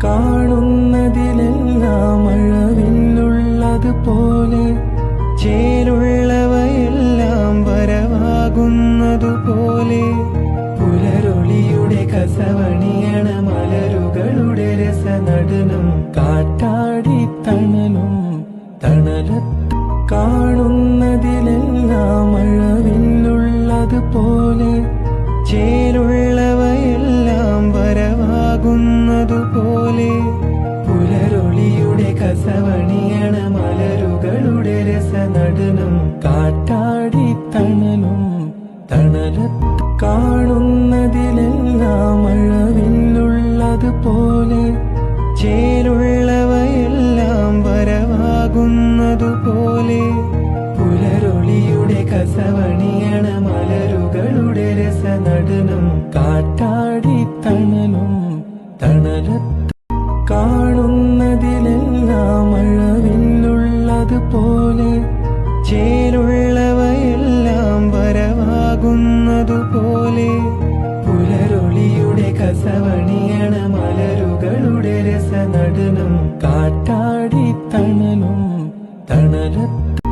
കാണുന്നതിലെല്ലാം മഴവില്ലുള്ളതുപോലെ ചേരുള്ളവയെല്ലാം വരവാകുന്നതുപോലെ പുലരൊളിയുടെ കസവണിയണ മലരുകളുടെ രസനടനം കാറ്റാടി തണലും തണലത്ത് കാണുന്നതിലെല്ലാം മഴവില്ലുള്ളതുപോലെ ചേരുള്ളവയെല്ലാം വരവാകുന്നതുപോലെ പുലരൊളിയുടെ കസവണിയണ മലരുകളുടെ രസനടനം കാറ്റാടി തണലും തണലത്ത് കാണുന്നതിലെല്ലാം മഴവില്ലുള്ളതുപോലെ ചേരുള്ളവയെല്ലാം വരവാകുന്നതുപോലെ പുലരൊളിയുടെ കസവണിയണ മലരുകളുടെ രസനടനം കാറ്റാടി തണലും തണലത്ത് കാണുന്നതിലെല്ലാം മഴവില്ലുള്ളതുപോലെ ചേരുള്ളവയെല്ലാം വരവാകുന്നതുപോലെ പുലരൊളിയുടെ കസവണിയണ മലരുകളുടെ രസനടനം കാറ്റാടി തണലും തണലത്ത്